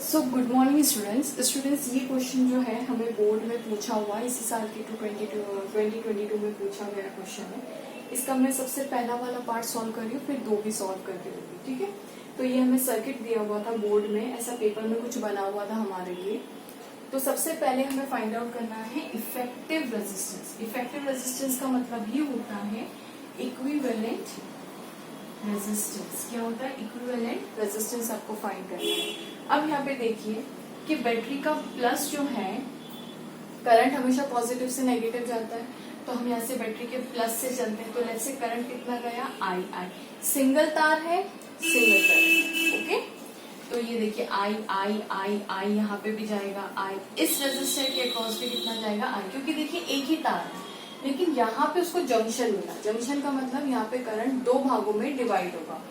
So good morning students ये question जो है हमें बोर्ड में पूछा हुआ है इसी साल के 2022 में पूछा गया क्वेश्चन है। इसका मैं सबसे पहला वाला पार्ट सॉल्व कर रही हूँ, फिर दो भी सॉल्व करके दूंगी, ठीक है। तो ये हमें सर्किट दिया हुआ था बोर्ड में, ऐसा पेपर में कुछ बना हुआ था हमारे लिए। तो सबसे पहले हमें फाइंड आउट करना है इफेक्टिव रेजिस्टेंस। इफेक्टिव रेजिस्टेंस का मतलब ये होता है इक्विवेलेंट रेजिस्टेंस। क्या होता है? इक्विवेलेंट रेजिस्टेंस आपको फाइंड करना है। अब यहाँ पे देखिए कि बैटरी का प्लस जो है, करंट हमेशा पॉजिटिव से नेगेटिव जाता है, तो हम यहाँ से बैटरी के प्लस से चलते हैं। तो लेट्स से करंट कितना गया? आई। सिंगल तार है, सिंगल तार, ओके। तो ये देखिए आई यहाँ पे भी जाएगा आई, इस रेजिस्टर के अक्रॉस भी कितना जाएगा? आई, क्योंकि देखिए एक ही तार है, लेकिन यहाँ पे उसको जंक्शन मिला। जंक्शन का मतलब यहाँ पे करंट दो भागों में डिवाइड होगा।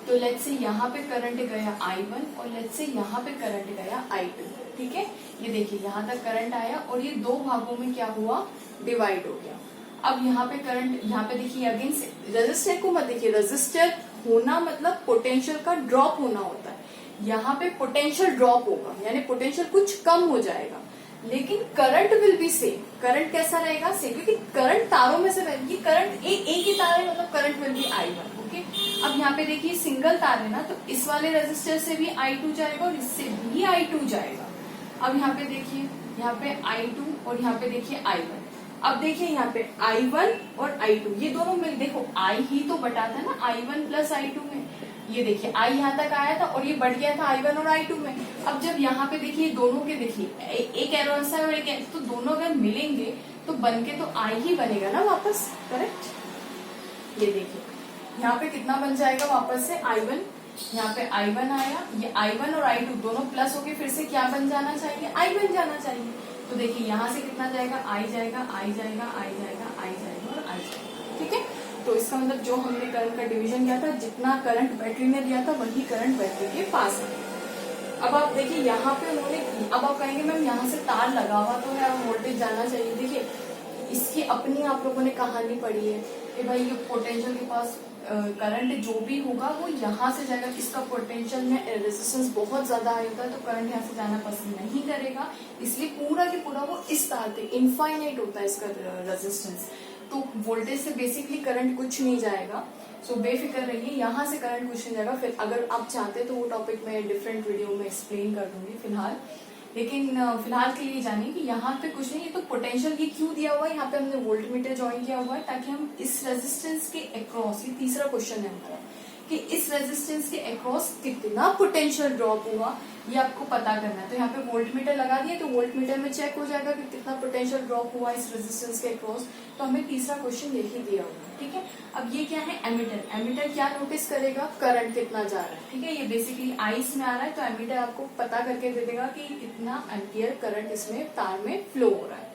तो लेट्स से यहाँ पे करंट गया I1 और लेट्स से यहाँ पे करंट गया I2, ठीक है। ये देखिए यहाँ तक करंट आया और ये दो भागों में क्या हुआ? डिवाइड हो गया। अब यहाँ पे करंट, यहाँ पे देखिए अगेन रेजिस्टर को मत देखिए, रेजिस्टर होना मतलब पोटेंशियल का ड्रॉप होना होता है। यहाँ पे पोटेंशियल ड्रॉप होगा, यानी पोटेंशियल कुछ कम हो जाएगा, लेकिन current will B same. Current कैसा रहेगा? सेम, क्योंकि करंट तारों में से ये करंट एक ही तार है, मतलब current will B I1, okay. अब यहाँ पे देखिए सिंगल तार है ना, तो इस वाले रेजिस्टर से भी I2 जाएगा और इससे भी I2 जाएगा। अब यहाँ पे देखिए, यहाँ पे I2 और यहाँ पे देखिए I1। अब देखिए यहाँ पे I1 और I2 ये दोनों मिल, देखो I ही तो बटाता है ना I1 प्लस I2 में। ये देखिए I यहाँ तक आया था और ये बढ़ गया था I1 और I2 में। अब जब यहाँ पे देखिए दोनों के देखिए एक एरो ऐसा है और एक, तो दोनों अगर मिलेंगे तो बन के तो I ही बनेगा ना वापस, करेक्ट। ये देखिए यहाँ पे कितना बन जाएगा वापस से? I1, यहाँ पे I1 आया, ये I1 और I2 दोनों प्लस होके फिर से क्या बन जाना चाहिए? I बन जाना चाहिए। तो देखिए यहाँ से कितना जाएगा? I जाएगा, I जाएगा, I जाएगा, I जाएगा और I जाएगा, ठीक है। तो इसका मतलब जो हमने करंट का डिवीजन किया था, जितना करंट बैटरी ने दिया था वही करंट बैटरी के पास है। अब आप देखिए यहाँ पे उन्होंने, अब आप कहेंगे मैम यहाँ से तार लगा हुआ तो है, वोल्टेज जाना चाहिए। देखिए इसकी अपनी आप लोगों ने कहानी पढ़ी है कि भाई ये पोटेंशियल के पास करंट जो भी होगा वो यहाँ से जाएगा। इसका पोटेंशियल में रेजिस्टेंस बहुत ज्यादा हाई होता है, तो करंट यहाँ से जाना पसंद नहीं करेगा, इसलिए पूरा के पूरा वो इस तार पे इनफाइनाइट होता है इसका रेजिस्टेंस। तो वोल्टेज से बेसिकली करंट कुछ नहीं जाएगा। सो बेफिक्र रहिए, यहाँ से करंट कुछ नहीं जाएगा। फिर अगर आप चाहते तो वो टॉपिक मैं डिफरेंट वीडियो में एक्सप्लेन कर दूंगी फिलहाल, लेकिन फिलहाल के लिए जानिए कि यहाँ पे कुछ नहीं। तो पोटेंशियल ये क्यों दिया हुआ है? यहाँ पे हमने वोल्ट मीटर ज्वाइन किया हुआ है ताकि हम इस रेजिस्टेंस के अक्रॉस, ये तीसरा क्वेश्चन है हमारा, कि इस रेजिस्टेंस के अक्रॉस कितना पोटेंशियल ड्रॉप हुआ ये आपको पता करना है। तो यहाँ पे वोल्ट मीटर लगा दिया, तो वोल्ट मीटर में चेक हो जाएगा कि कितना पोटेंशियल ड्रॉप हुआ इस रेजिस्टेंस के अक्रॉस। तो हमें तीसरा क्वेश्चन यही दिया हुआ है, ठीक है। अब ये क्या है? एमीटर। एमीटर क्या नोटिस करेगा? करंट कितना जा रहा है, ठीक है। ये बेसिकली आइस में आ रहा है, तो एमीटर आपको पता करके दे देगा कि कितना एम्पियर करंट इसमें तार में फ्लो हो रहा है,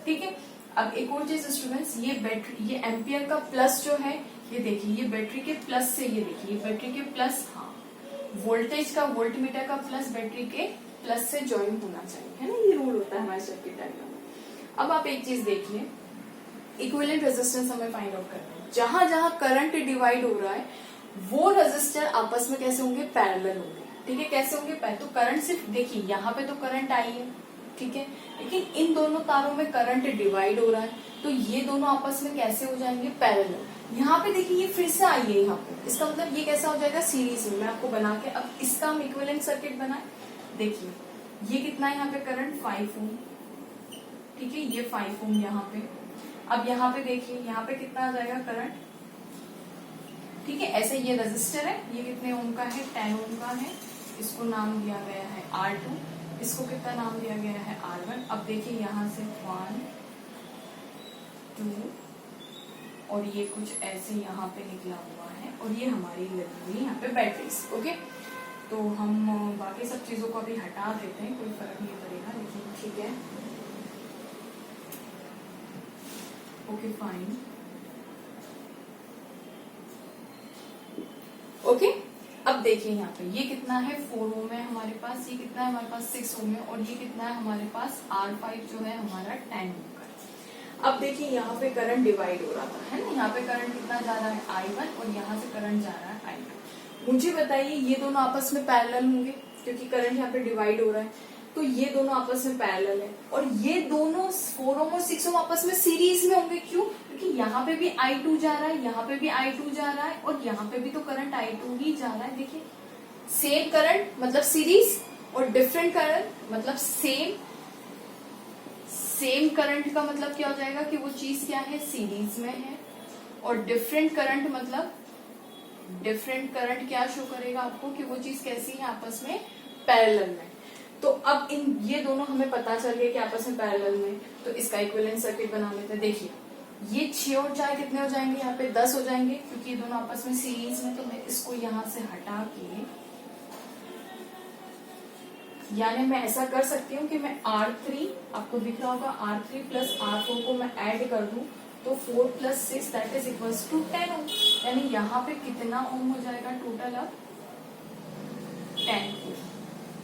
ठीक है। अब एक और चीज स्टूडेंट्स, ये बैटरी, ये एम्पियर का प्लस जो है, ये देखिए ये बैटरी के प्लस से, ये देखिए बैटरी के प्लस, हाँ वोल्टेज का, वोल्ट मीटर का प्लस बैटरी के प्लस से ज्वाइन होना चाहिए, है ना। ये रूल होता है हमारे सर्किट डायग्राम में। अब आप एक चीज देखिए, इक्विवेलेंट रेजिस्टेंस हमें फाइंड आउट करना है। जहां जहां करंट डिवाइड हो रहा है वो रेजिस्टर आपस में कैसे होंगे? पैरेलल होंगे, ठीक है। कैसे होंगे? तो करंट सिर्फ देखिए यहाँ पे तो करंट आई है, ठीक है, लेकिन इन दोनों तारों में करंट डिवाइड हो रहा है, तो ये दोनों आपस में कैसे हो जाएंगे? पैरेलल। यहाँ पे देखिए ये फिर से आई है यहाँ पे, इसका मतलब ये कैसा हो जाएगा? सीरीज में। मैं आपको बना के अब इसका हम इक्विवेलेंट सर्किट बनाए। देखिए ये कितना है यहाँ पे करंट? 5 ओम, ठीक है, ये 5 ओम यहाँ पे। अब यहाँ पे देखिए यहाँ पे कितना आ जाएगा करंट, ठीक है। ऐसे ये रेजिस्टर है, ये कितने ओम का है? 10 ओम का है। इसको नाम दिया गया है R2, इसको कितना नाम दिया गया है? R1। अब देखिए यहाँ से 1 2 और ये कुछ ऐसे यहाँ पे निकला हुआ है, और ये हमारी लगी हुई यहाँ पे बैटरीज, ओके। तो हम बाकी सब चीजों को अभी हटा देते हैं, कोई फर्क नहीं पड़ेगा, लेकिन ठीक है, ओके फाइन, ओके। अब देखिए यहाँ पे ये कितना है? 4 ओम है हमारे पास, ये कितना है हमारे पास? 6 ओम है, और ये कितना है हमारे पास? R5 जो है हमारा 10 ओम का। अब देखिए यहाँ पे करंट डिवाइड हो रहा था, है ना। यहाँ पे करंट कितना जा रहा है? I1, और यहाँ से करंट जा रहा है I2। मुझे बताइए ये दोनों आपस में पैरेलल होंगे? क्योंकि करंट यहाँ पे डिवाइड हो रहा है। तो ये दोनों आपस में पैरेलल है और ये दोनों 4 ओम और 6 ओम आपस में सीरीज में होंगे। क्यों? क्योंकि यहाँ पे भी I2 जा रहा है, यहाँ पे भी I2 जा रहा है और यहाँ पे भी तो करंट I2 ही जा रहा है। देखिए, सेम करंट मतलब सीरीज और डिफरेंट करंट मतलब सेम। सेम करंट का मतलब क्या हो जाएगा कि वो चीज क्या है, सीरीज में है। और डिफरेंट करंट मतलब डिफरेंट करंट क्या शो करेगा आपको कि वो चीज कैसी है, आपस में पैरेलल में। तो अब इन ये दोनों हमें पता चल गया कि आपस में पैरेलल में, तो इसका इक्विवेलेंट सर्किट बना लेते हैं। देखिए, ये 6 और 4 कितने हो जाएंगे, यहाँ पे 10 हो जाएंगे क्योंकि ये दोनों आपस में सीरीज में। तो मैं इसको यहां से हटा के, यानी मैं ऐसा कर सकती हूँ कि मैं R3, आपको दिख रहा होगा, R3 प्लस R4 को मैं ऐड कर दूं तो 4 plus 6 that is equals to 10 ohm. यानी यहाँ पे कितना ओम हो जाएगा टोटल, अब 10 ओम।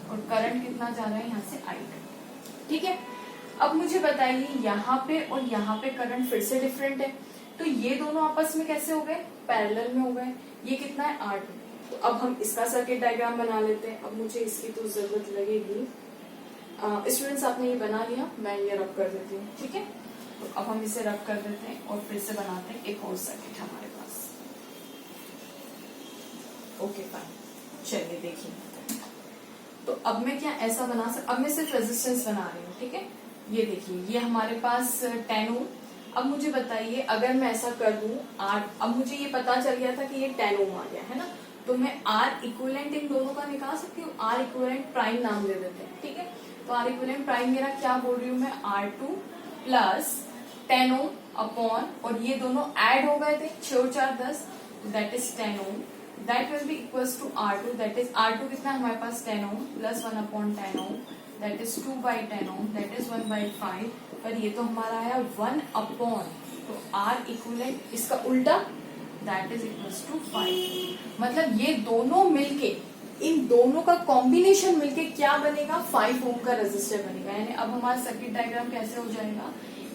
और करंट कितना जा रहा है यहाँ से, I2। ठीक है, अब मुझे बताइए यहाँ पे और यहाँ पे करंट फिर से डिफरेंट है, तो ये दोनों आपस में कैसे हो गए, पैरेलल में हो गए। ये कितना है, R2। तो अब हम इसका सर्किट डायग्राम बना लेते हैं। अब मुझे इसकी तो जरूरत लगेगी। स्टूडेंट्स, आपने ये बना लिया, मैं ये रब कर देती हूँ। ठीक है, तो अब हम इसे रब कर देते हैं और फिर से बनाते हैं एक और सर्किट हमारे पास। ओके फाइन, चलिए देखिए। तो अब मैं क्या ऐसा बना अब मैं सिर्फ रेजिस्टेंस बना रही हूँ। ठीक है, ये देखिए, ये हमारे पास 10 ओम। अब मुझे बताइए, अगर मैं ऐसा कर दूं R, अब मुझे ये पता चल गया था कि ये 10 ओम आ गया है ना, तो मैं R इक्विवेलेंट इन दोनों का निकाल सकती हूँ। R इक्विवेलेंट प्राइम नाम दे देते हैं। ठीक है, तो R इक्विवेलेंट प्राइम मेरा क्या बोल रही हूँ मैं, R2 प्लस 10 ओम अपॉन, और ये दोनों ऐड हो गए थे, 6 और 4 10, that is 10 ohm. That will be equals to R2, that is R2 कितना है हमारे पास, 10 ohm plus 1 upon 10 ohm, that is 2 by 10 ohm, that is 1 by 5। पर ये तो हमारा आया 1 अपॉन, तो R इक्विवेलेंट इसका उल्टा, that is equals to 5। मतलब ये दोनों मिलके, इन दोनों का कॉम्बिनेशन मिलके क्या बनेगा, 5 ओम का रेजिस्टर बनेगा। यानी अब हमारा सर्किट डायग्राम कैसे हो जाएगा,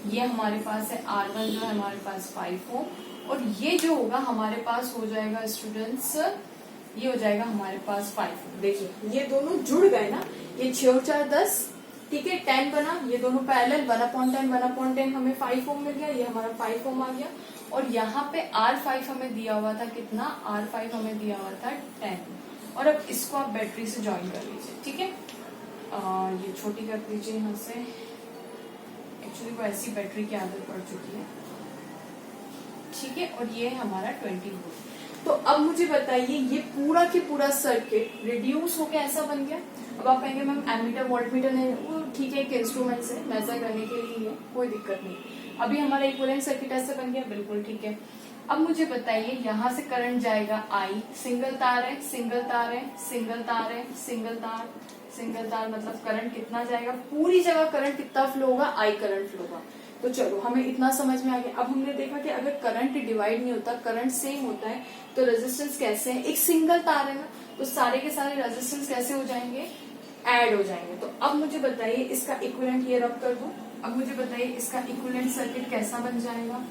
ये हमारे पास है R1 जो है हमारे पास 5 ओम, और ये जो होगा हमारे पास हो जाएगा स्टूडेंट्स, ये हो जाएगा हमारे पास 5 ओम। देखिए, ये दोनों जुड़ गए ना, ये 6 और 4 10, ठीक है, 10 बना, ये दोनों पैरेलल, 1/10 हमें 5 ओम मिल गया, ये हमारा 5 ओम आ गया। और यहाँ पे R5 हमें दिया हुआ था कितना, R5 हमें दिया हुआ था 10। और अब इसको आप बैटरी से ज्वाइन कर लीजिए। ठीक है, ये छोटी कर दीजिए यहाँ से, एक्चुअली वो ऐसी बैटरी की आदत पड़ चुकी है। ठीक है, और ये हमारा 20 वोल्ट। तो अब मुझे बताइए, ये पूरा की पूरा सर्किट रिड्यूस होके ऐसा बन गया। अब आप कहेंगे मैम एमीटर वोल्टमीटर नहीं, वो ठीक है, एक इंस्ट्रूमेंट है, मेजर करने के लिए है, कोई दिक्कत नहीं। अभी हमारा इक्विवेलेंट सर्किट ऐसा बन गया, बिल्कुल ठीक है। अब मुझे बताइए, यहाँ से करंट जाएगा I, सिंगल तार है, सिंगल तार है, सिंगल तार है, सिंगल तार, सिंगल तार, मतलब करंट कितना जाएगा, पूरी जगह करंट कितना फ्लो होगा, I करंट फ्लो होगा। तो चलो, हमें इतना समझ में आ गया। अब हमने देखा कि अगर करंट डिवाइड नहीं होता, करंट सेम होता है, तो रेजिस्टेंस कैसे है, एक सिंगल तार है ना, तो सारे के सारे रेजिस्टेंस कैसे हो जाएंगे, ऐड हो जाएंगे। तो अब मुझे बताइए, इसका इक्विवेलेंट ये रब कर दूं। अब मुझे बताइए, इसका इक्विवेलेंट सर्किट कैसा बन जाएगा।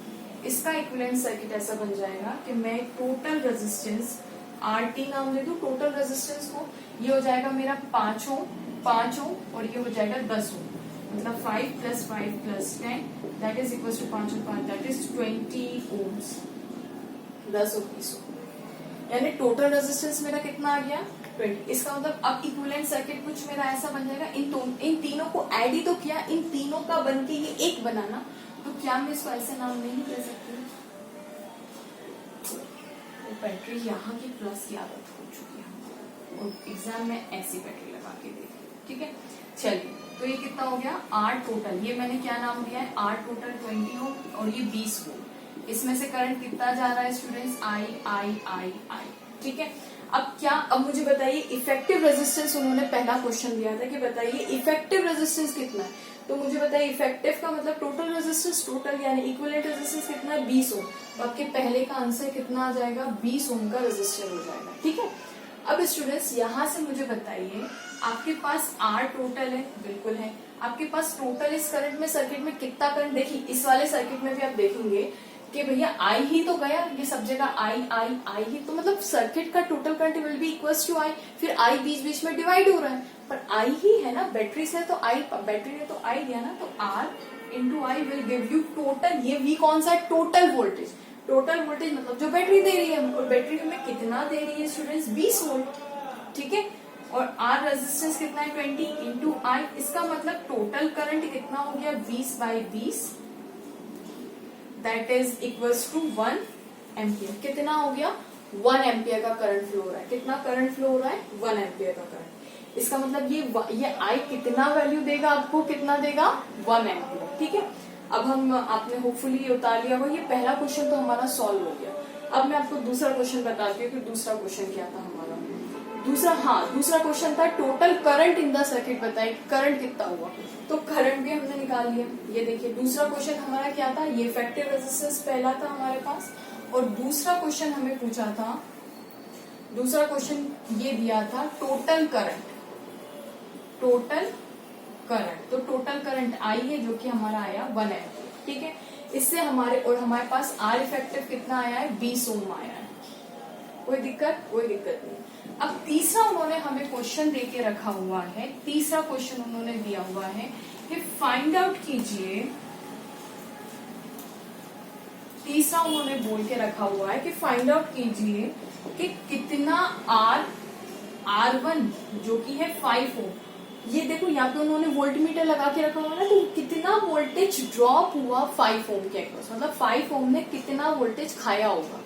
इसका इक्विवेलेंट सर्किट ऐसा बन जाएगा कि मैं टोटल रेजिस्टेंस RT नाम दे दूं, टोटल रेजिस्टेंस को, ये हो जाएगा मेरा 5 ओम, और ये हो जाएगा 10 ओम, मतलब 5 + 5 + 10 दैट इज इक्वल टू 5 और 5 दैट इज 20 ओम्स, 10 और 20 ओम। यानी टोटल रेजिस्टेंस मेरा कितना आ गया, 20। इसका मतलब अब इक्विवेलेंट सर्किट कुछ मेरा ऐसा बन जाएगा, इन तीनों को ऐड ही तो किया, इन तीनों का बनके ये एक बनाना, तो क्या मैं इसको ऐसे नाम नहीं दे सकती। तो बैटरी यहाँ की प्लस की आदत हो चुकी है, और एग्जाम में ऐसी बैटरी लगा के देखी। ठीक है, चलिए, तो ये कितना हो गया, R टोटल, ये मैंने क्या नाम दिया है, R टोटल 20 ओम, और ये 20 ओम। इसमें से करंट कितना जा रहा है स्टूडेंट्स, I। ठीक है, अब क्या, अब मुझे बताइए इफेक्टिव रेजिस्टेंस, उन्होंने पहला क्वेश्चन दिया था कि बताइए इफेक्टिव रेजिस्टेंस कितना है। तो मुझे बताइए इफेक्टिव का मतलब टोटल रेजिस्टेंस, टोटल यानी इक्विवेलेंट रेजिस्टेंस कितना है, 20 ओम। तो आपके पहले का आंसर कितना आ जाएगा, 20 ओम का रेजिस्टर हो जाएगा। ठीक है, अब स्टूडेंट्स यहाँ से मुझे बताइए, आपके पास R टोटल है, बिल्कुल है, आपके पास टोटल इस करंट में, सर्किट में कितना करंट, देखिए इस वाले सर्किट में भी आप देखेंगे कि भैया आई ही तो गया, ये सब जगह आई आई आई ही, तो मतलब सर्किट का total current will be equals to I. फिर आई बीच बीच में डिवाइड हो रहा है, पर आई ही है ना, बैटरी से तो आई, बैटरी ने तो आई दिया ना, तो R into I will give you total, ये वी कौन सा है, टोटल वोल्टेज। टोटल वोल्टेज मतलब जो बैटरी दे रही है, और बैटरी हमें कितना दे रही है स्टूडेंट्स, 20 वोल्ट, ठीक है। और आर रेजिस्टेंस कितना है, 20 इंटू आई, इसका मतलब टोटल करंट कितना हो गया, 20/20, that is equals to 1 ampere. कितना हो गया, 1 एम्पियर का करंट फ्लो हो रहा है। कितना करंट फ्लो हो रहा है, 1 एम्पियर का करंट। इसका मतलब ये आई कितना वैल्यू देगा आपको, कितना देगा, 1 एम्पियर, ठीक है। अब हम, आपने होपफुली उतार लिया होगा, ये पहला क्वेश्चन तो हमारा सॉल्व हो गया। अब मैं आपको दूसरा क्वेश्चन बताती हूँ कि दूसरा क्वेश्चन क्या था हमारा। दूसरा क्वेश्चन था total current in the circuit, बताइए करंट कितना हुआ। तो करंट भी हमने निकाल लिया। ये देखिए दूसरा क्वेश्चन हमारा क्या था, ये इफेक्टिव रेजिस्टेंस पहला था हमारे पास, और दूसरा क्वेश्चन हमें पूछा था, दूसरा क्वेश्चन ये दिया था टोटल करंट। तो टोटल करंट आई है जो कि हमारा आया 1 एम्पियर, ठीक है। इससे हमारे पास आर इफेक्टिव कितना आया है, 20 ओम आया है। कोई दिक्कत नहीं। अब तीसरा उन्होंने हमें क्वेश्चन देके रखा हुआ है, तीसरा क्वेश्चन उन्होंने दिया हुआ है कि फाइंड आउट कीजिए, तीसरा उन्होंने बोल के रखा हुआ है कि फाइंड आउट कीजिए कि कितना R1 जो कि है 5 ओम, ये देखो यहाँ पे उन्होंने वोल्टमीटर लगा के रखा हुआ है, तो कितना वोल्टेज ड्रॉप हुआ 5 ओम के अक्रॉस, मतलब 5 ओम ने कितना वोल्टेज खाया होगा।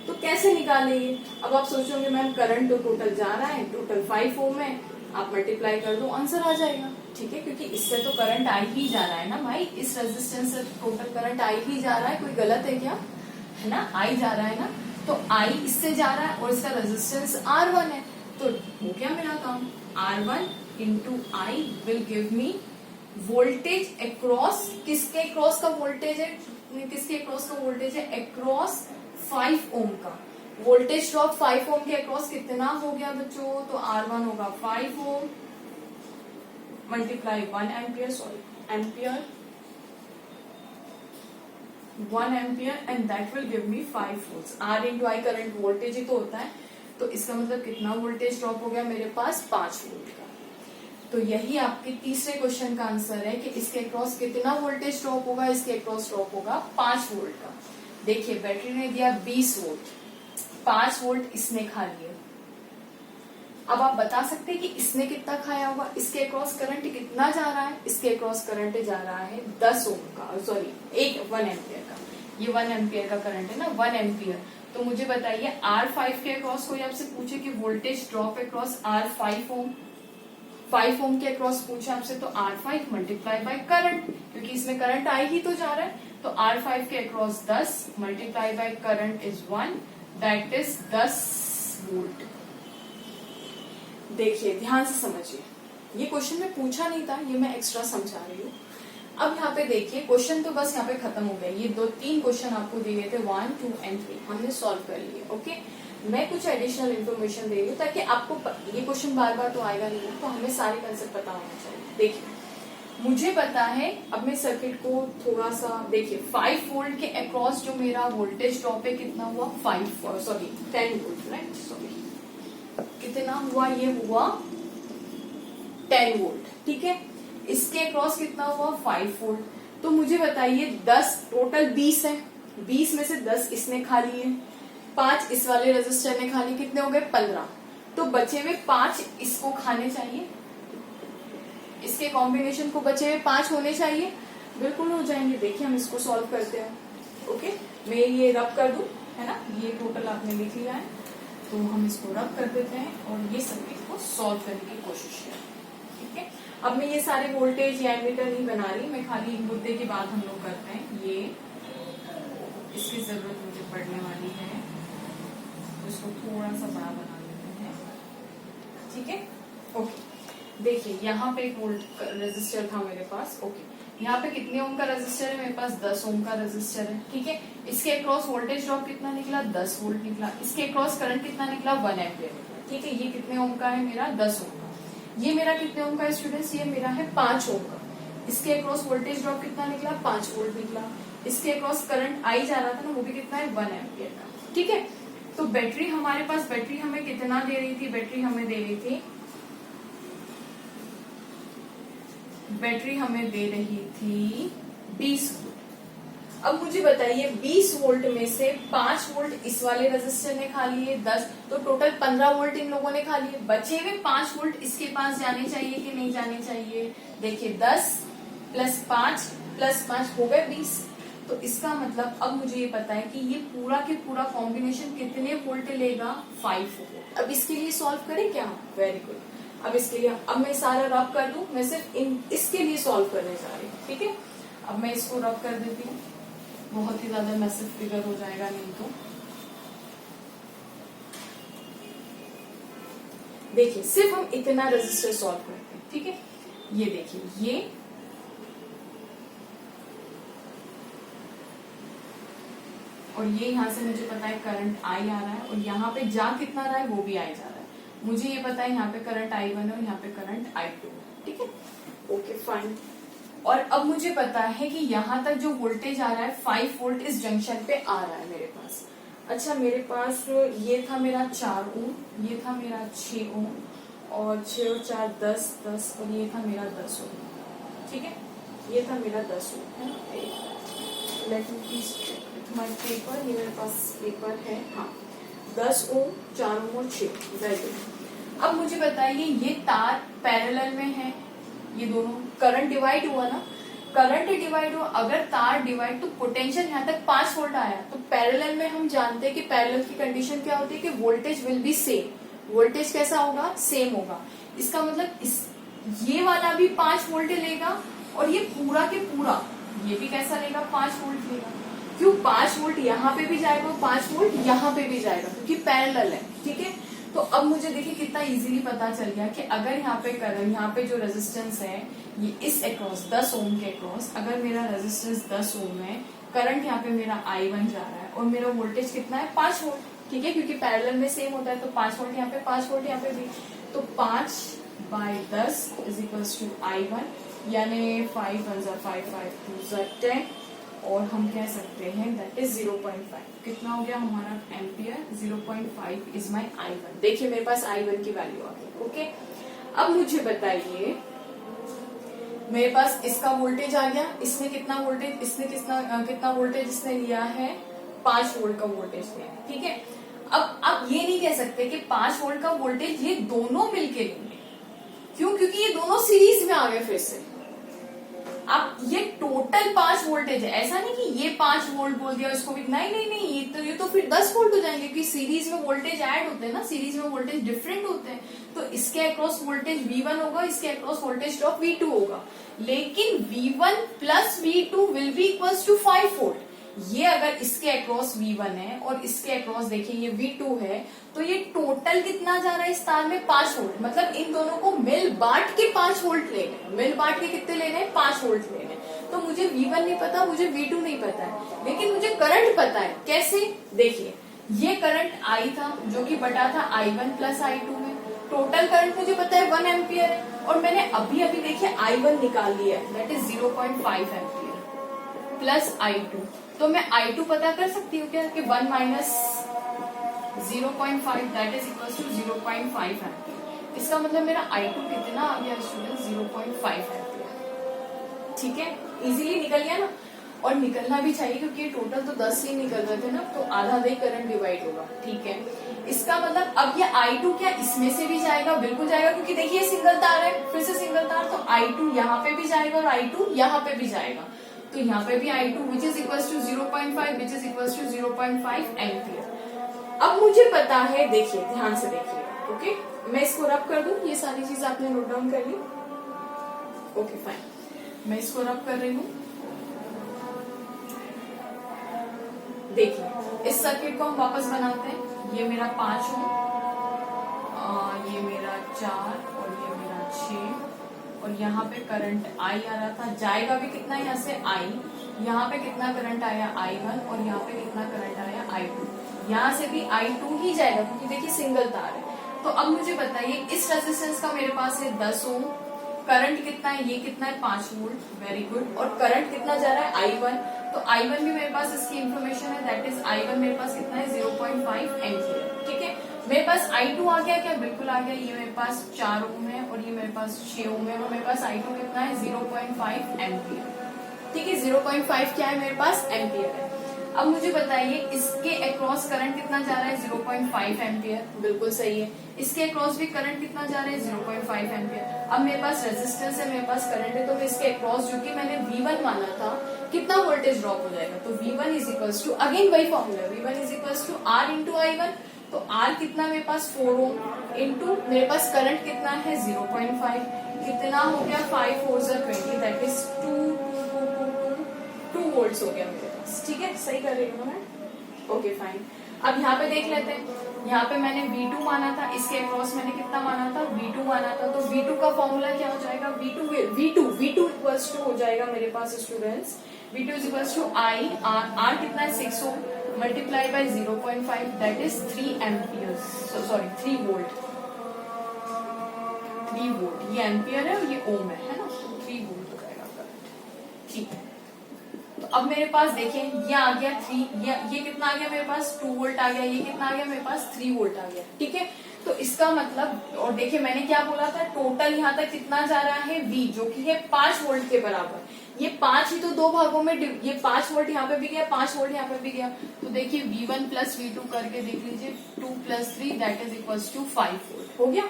तो कैसे निकालेंगे, अब आप सोचोगे मैम करंट तो टोटल जा रहा है, टोटल 5 ओम है, आप मल्टीप्लाई कर दो, आंसर आ जाएगा, ठीक है। क्योंकि इससे तो करंट आई ही जा रहा है ना भाई, इस रेजिस्टेंस से टोटल करंट आई ही जा रहा है, कोई गलत है क्या, है ना, आई जा रहा है ना, तो आई इससे जा रहा है और इसका रेजिस्टेंस R1 है, तो हो गया मेरा काम। R1 into I will give me voltage across, किसके अक्रॉस का वोल्टेज है, किसके अक्रॉस का वोल्टेज है, अक्रॉस 5 ओम का। वोल्टेज ड्रॉप 5 ओम के अक्रॉस कितना हो गया बच्चों, तो R1 होगा 5 ohm multiply 1 ampere, ampere 1 ampere, and that will give me 5 volts. R into I current voltage ही तो होता है, तो इसका मतलब कितना वोल्टेज ड्रॉप हो गया मेरे पास, 5 वोल्ट का। तो यही आपके तीसरे क्वेश्चन का आंसर है कि इसके अक्रॉस कितना वोल्टेज ड्रॉप होगा, इसके अक्रॉस ड्रॉप होगा 5 वोल्ट का। देखिए बैटरी ने दिया 20 वोल्ट, 5 वोल्ट इसने खा लिए। अब आप बता सकते हैं कि इसने कितना खाया होगा, इसके अक्रॉस करंट कितना जा रहा है, इसके अक्रॉस करंट जा रहा है 10 ओम का, सॉरी 1 एम्पियर का, ये 1 एम्पियर का करंट है ना, 1 एम्पियर। तो मुझे बताइए R5 के अक्रॉस कोई आपसे पूछे कि वोल्टेज ड्रॉप अक्रॉस R5 ओम, 5 ओम के अक्रॉस पूछे आपसे, तो R5 मल्टीप्लाई बाय करंट, क्योंकि इसमें करंट आई ही तो जा रहा है, तो R5 के across 10 multiply by current is 1, that is 10 volt. देखिए ध्यान से समझिए, ये क्वेश्चन में पूछा नहीं था, ये मैं एक्स्ट्रा समझा रही हूँ। अब यहाँ पे देखिए क्वेश्चन तो बस यहाँ पे खत्म हो गया, ये 2-3 क्वेश्चन आपको दिए गए थे 1, 2 एंड 3 हमने सॉल्व कर लिए, ओके। मैं कुछ एडिशनल इन्फॉर्मेशन दे रही हूँ ताकि आपको ये क्वेश्चन बार बार तो आएगा नहीं, तो हमें सारे कंसेप्ट पता होना चाहिए। देखिए मुझे पता है, अब मैं सर्किट को थोड़ा सा देखिए, 5 वोल्ट के अक्रॉस जो मेरा वोल्टेज ड्रॉप है कितना हुआ, 10 वोल्ट, राइट, सॉरी कितना हुआ, ये हुआ 10 वोल्ट, ठीक है। इसके अक्रॉस कितना हुआ, 5 वोल्ट। तो मुझे बताइए 10, टोटल 20 है, 20 में से 10 इसने खा लिए, 5 इस वाले रजिस्टर ने खा लिए, कितने हो गए 15। तो बचे हुए 5 इसको खाने चाहिए, इसके कॉम्बिनेशन को बचे हुए 5 होने चाहिए, बिल्कुल हो जाएंगे। देखिए हम इसको सॉल्व करते हैं, ओके। मैं ये रब कर दूं, है ना, ये टोटल आपने लिख लिया है, तो हम इसको रब कर देते हैं और ये सर्किट को सॉल्व करने की कोशिश करें, ठीक है। अब मैं ये सारे वोल्टेज या एमीटर नहीं बना रही, मैं खाली एक मुद्दे की बात हम लोग करते हैं, ये इसकी जरूरत मुझे पड़ने वाली है, तो इसको थोड़ा सा बड़ा बना लेते हैं, ठीक है, ओके। देखिए यहाँ पे एक वोल्ट रेजिस्टर था मेरे पास, ओके। यहाँ पे कितने ओम का रेजिस्टर है, मेरे पास 10 ओम का रेजिस्टर है, ठीक है। इसके अक्रॉस वोल्टेज ड्रॉप कितना निकला, 10 वोल्ट निकला। इसके अक्रॉस करंट कितना निकला, 1 एम्पियर निकला, ठीक है। ये कितने ओम का है मेरा, 10 ओम का। ये मेरा कितने ओम का स्टूडेंट्स, ये मेरा है 5 ओम का। इसके अक्रॉस वोल्टेज ड्रॉप कितना निकला, 5 वोल्ट निकला। इसके अक्रॉस करंट आई जा रहा था ना, वो भी कितना है 1 एम्पियर का। ठीक है, तो बैटरी हमारे पास, बैटरी हमें कितना दे रही थी, बैटरी हमें दे रही थी 20 वोल्ट। अब मुझे बताइए 20 वोल्ट में से 5 वोल्ट इस वाले रेजिस्टर ने खा लिए, 10, तो टोटल 15 वोल्ट इन लोगों ने खा लिए। बचे हुए 5 वोल्ट इसके पास जाने चाहिए कि नहीं जाने चाहिए? देखिए 10 + 5 + 5 हो गए 20। तो इसका मतलब अब मुझे ये पता है कि ये पूरा के पूरा कॉम्बिनेशन कितने वोल्ट लेगा, 5 वोल्ट। अब इसके लिए सॉल्व करें क्या? Very good. अब इसके लिए, अब मैं सारा रब कर दूं, मैं सिर्फ इसके लिए सॉल्व करने जा रही हूँ। ठीक है, अब मैं इसको रब कर देती हूँ, बहुत ही ज्यादा मैसिव फिगर हो जाएगा नहीं तो। देखिए सिर्फ हम इतना रेजिस्टर सॉल्व करते हैं। ठीक है, ये देखिए, ये और ये यहां से मुझे पता है करंट आई आ रहा है, और यहाँ पे जा कितना रहा है वो भी आई जा रहा है। मुझे ये पता है यहाँ पे करंट I1 है और यहाँ पे करंट I2। ठीक है, ओके फाइन। और अब मुझे पता है कि यहाँ तक जो वोल्टेज आ रहा है 5 वोल्ट इस जंक्शन पे आ रहा है मेरे पास। अच्छा, मेरे पास ये था मेरा 4 ओम, ये था मेरा 6 ओम, और 6 और 4 10 10, और ये था मेरा 10 ओम। ठीक है, ये था मेरा 10 ओम है ना। Let me please check with my paper, ये मेरे पास पेपर है। हाँ, 10 ओम, 4 ओम और 6। Very good. अब मुझे बताइए ये तार पैरेलल में है, ये दोनों करंट डिवाइड हुआ ना, करंट डिवाइड हुआ, अगर तार डिवाइड तो पोटेंशियल यहाँ तक 5 वोल्ट आया। तो पैरेलल में हम जानते हैं कि पैरेलल की कंडीशन क्या होती है कि voltage will be same. Voltage कैसा होगा? सेम होगा। इसका मतलब ये वाला भी 5 वोल्ट लेगा, और ये पूरा के पूरा ये भी कैसा लेगा? 5 वोल्ट लेगा। क्यों? 5 वोल्ट यहाँ पे भी जाएगा, 5 वोल्ट यहाँ पे भी जाएगा, क्योंकि पैरेलल है। ठीक है, तो अब मुझे देखिए कितना इजीली पता चल गया कि अगर यहाँ पे करंट, यहाँ पे जो रेजिस्टेंस है ये इस अक्रॉस 10 ओम के अक्रॉस, अगर मेरा रेजिस्टेंस 10 ओम है, करंट यहाँ पे मेरा I1 जा रहा है, और मेरा वोल्टेज कितना है? 5 वोल्ट। ठीक है, क्योंकि पैरेलल में सेम होता है, तो 5 वोल्ट यहाँ पे, 5 वोल्ट यहाँ पे भी, तो 5/10 = I1, यानी 5 1 5 5 2 10, और हम कह सकते हैं दैट इज 0.5। कितना हो गया हमारा एम्पियर? 0.5 is my I1। देखिए मेरे पास I1 की वैल्यू आ गई। ओके, अब मुझे बताइए मेरे पास इसका वोल्टेज आ गया, इसने कितना वोल्टेज, इसने कितना वोल्टेज इसने लिया है? 5 वोल्ट का वोल्टेज लिया है। ठीक है, अब आप ये नहीं कह सकते कि 5 वोल्ट का वोल्टेज ये दोनों मिलके लेंगे। क्यों? क्योंकि ये दोनों सीरीज में आ गए फिर से। अब ये टोटल 5 वोल्टेज है, ऐसा नहीं कि ये 5 वोल्ट बोल दिया इसको भी, नहीं नहीं नहीं, ये तो फिर 10 वोल्ट हो जाएंगे, क्योंकि सीरीज में वोल्टेज ऐड होते हैं ना, सीरीज में वोल्टेज डिफरेंट होते हैं। तो इसके अक्रॉस वोल्टेज V1 होगा, इसके अक्रॉस वोल्टेज ड्रॉप V2 होगा, लेकिन V1 + V2 will be equals to 5 volt. ये अगर इसके अक्रॉस V1 है और इसके अक्रॉस देखिए ये V2 है, तो ये टोटल कितना जा रहा है इस तार में? 5 वोल्ट। मतलब इन दोनों को मिल बांट के 5 वोल्ट लेने, मिल बांट के कितने लेने हैं? 5 वोल्ट लेने। तो मुझे V1 नहीं पता, मुझे V2 नहीं पता है, लेकिन मुझे करंट पता है। कैसे? देखिए ये करंट I था जो कि बटा था I1 + I2 में, टोटल करंट मुझे पता है 1 एम्पियर है, और मैंने अभी अभी देखिए I1 निकाल लिया है, that is 0.5 ampere plus I2। तो मैं I2 पता कर सकती हूँ क्या कि 1 - 0.5 that is equal to 0.5 ampere. इसका मतलब मेरा I2 कितना आ गया स्टूडेंट? 0.5 एम्पियर। ठीक है, इजीली निकल गया ना, और निकलना भी चाहिए क्योंकि टोटल तो 10 से ही निकल रहे थे ना, तो आधा ही करंट डिवाइड होगा। ठीक है, इसका मतलब अब ये I2 क्या इसमें से भी जाएगा? बिल्कुल जाएगा, क्योंकि देखिए सिंगल तार है, फिर से सिंगल तार, तो I2 यहाँ पे भी जाएगा और I2 यहाँ पे भी जाएगा, तो यहाँ पे भी I2 which is equal to 0.5 which is equal to 0.5 ampere. अब मुझे पता है, देखिए ध्यान से देखिए। ओके, मैं इसको रब कर दूं, ये सारी चीज आपने नोट डाउन कर ली? ओके फाइन, मैं इसको रब कर रही हूँ। देखिए इस सर्किट को हम वापस बनाते हैं। ये मेरा 5 ओम, ये मेरा 4 और ये मेरा 6, और यहाँ पे करंट I आ रहा था, जाएगा भी कितना यहाँ से? I। यहाँ पे कितना करंट आया? I1, और यहाँ पे कितना करंट आया? I2। यहाँ से भी I2 ही जाएगा क्योंकि देखिए सिंगल तार है। तो अब मुझे बताइए इस रेजिस्टेंस का मेरे पास है 10 ओम, करंट कितना है, ये कितना है 5 वोल्ट, वेरी गुड। और करंट कितना जा रहा है I1, तो I1 भी मेरे पास इसकी इंफॉर्मेशन है, दैट इज I1 मेरे पास कितना है 0.5 एम्पियर। ठीक है, मेरे पास I2 आ गया क्या, बिल्कुल आ गया। ये मेरे पास 4 ओम है और ये मेरे पास 6 ओम है, और मेरे पास I2 कितना है 0.5 एम्पियर। ठीक है, 0.5 क्या है मेरे पास, एम्पियर है। अब मुझे बताइए इसके अक्रॉस करंट कितना जा रहा है 0.5 एम्पियर, बिल्कुल सही है। इसके अक्रॉस भी करंट कितना जा रहा है 0.5 एम्पियर। अब मेरे पास रेजिस्टेंस है, मेरे पास करंट है, तो मैं इसके अक्रॉस जो कि मैंने V1 माना था, कितना वोल्टेज ड्रॉप हो जाएगा, तो V1 is equals to, again वही formula, V1 is equals to R into I1। तो R कितना मेरे पास 4 ओम इंटू मेरे पास करंट कितना है 0.5, कितना हो गया 5 4 20, दैट इज 2 वोल्ट हो गया मेरे पास। ठीक है, सही कर रही हूँ मैं, ओके फाइन। अब यहाँ पे देख लेते हैं, यहाँ पे मैंने V2 माना था, इसके अक्रॉस मैंने कितना माना था, V2 माना था। तो V2 का फॉर्मूला क्या हो जाएगा, V2 इक्वल्स टू हो जाएगा मेरे पास students, V2 is equals to I R कितना है 6 ohm multiply by 0.5, that is 3 ampere, sorry 3 volt, 3 volt, ये एम्पियर है और ये ओम है ना, 3 वोल्ट हो जाएगा करंट। ठीक है, तो अब मेरे पास देखिए ये आ गया 3, ये कितना आ गया मेरे पास 2 वोल्ट आ गया, ये कितना आ गया मेरे पास 3 वोल्ट आ गया। ठीक है, तो इसका मतलब, और देखिए मैंने क्या बोला था, टोटल यहाँ तक कितना जा रहा है V, जो कि है 5 वोल्ट के बराबर। ये 5 ही तो 2 भागों में, ये 5 वोल्ट यहाँ पे भी गया, 5 वोल्ट यहाँ पे भी गया, तो देखिए V1 प्लस V2 करके देख लीजिए, 2 plus 3 that is equals to 5 volt हो गया।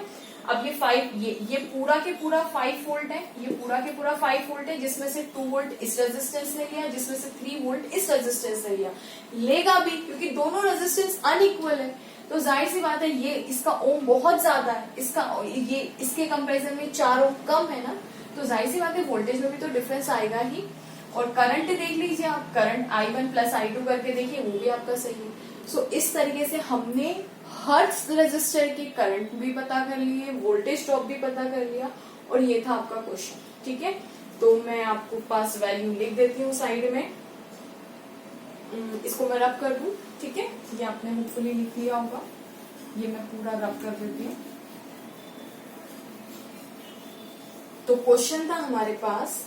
अब ये 5, ये पूरा के पूरा 5 वोल्ट है, ये पूरा के पूरा 5 वोल्ट है, जिसमें से 2 वोल्ट इस रेजिस्टेंस ने लिया, जिसमें से 3 वोल्ट इस रेजिस्टेंस ने लिया, लेगा भी, क्योंकि दोनों रेजिस्टेंस अनइक्वल है। तो जाहिर सी बात है ये इसका ओम बहुत ज्यादा है, ये इसके कंपैरिजन में 4 ओम कम है ना, तो जाहिर सी बात है वोल्टेज में भी तो डिफरेंस आएगा ही। और करंट देख लीजिए आप, करंट I1 प्लस I2 करके देखिए, वो भी आपका सही है। सो इस तरीके से हमने हर रेजिस्टर की करंट भी पता कर लिए, वोल्टेज ड्रॉप भी पता कर लिया, और ये था आपका क्वेश्चन। ठीक है, तो मैं आपको पास वैल्यू लिख देती हूँ साइड में, इसको मैं रब कर दूं। ठीक है, ये आपने होपफुली लिख लिया होगा, ये मैं पूरा रब कर देती हूँ। तो क्वेश्चन था हमारे पास,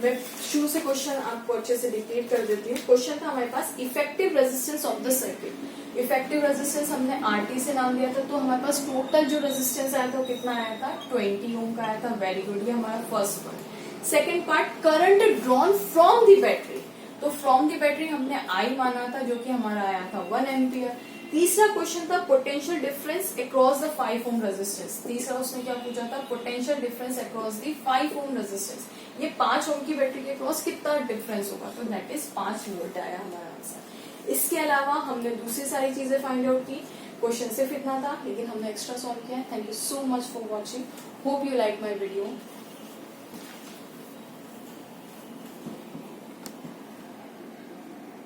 मैं शुरू से क्वेश्चन आपको अच्छे से डिक्टेट कर देती हूँ। क्वेश्चन था हमारे पास, effective resistance of the circuit. Effective resistance हमने RT से नाम दिया था, तो हमारे पास टोटल जो रेजिस्टेंस आया था वो कितना आया था, 20 ओम का आया था। वेरी गुड, ये हमारा first part. Second part, current drawn from the battery, तो फ्रॉम द बैटरी हमने I माना था, जो कि हमारा आया था 1 एम्पियर। तीसरा क्वेश्चन था potential difference across the 5 ohm resistance. तीसरा उसने क्या पूछा था, potential difference across the 5 ohm resistance, ये 5 ओम की बैटरी के अक्रॉस कितना डिफरेंस होगा, तो दैट इज 5 वोल्ट आया हमारा आंसर। इसके अलावा हमने दूसरी सारी चीजें फाइंड आउट की। क्वेश्चन सिर्फ इतना था, लेकिन हमने एक्स्ट्रा सॉल्व किया है। Thank you so much for watching, hope you like my video.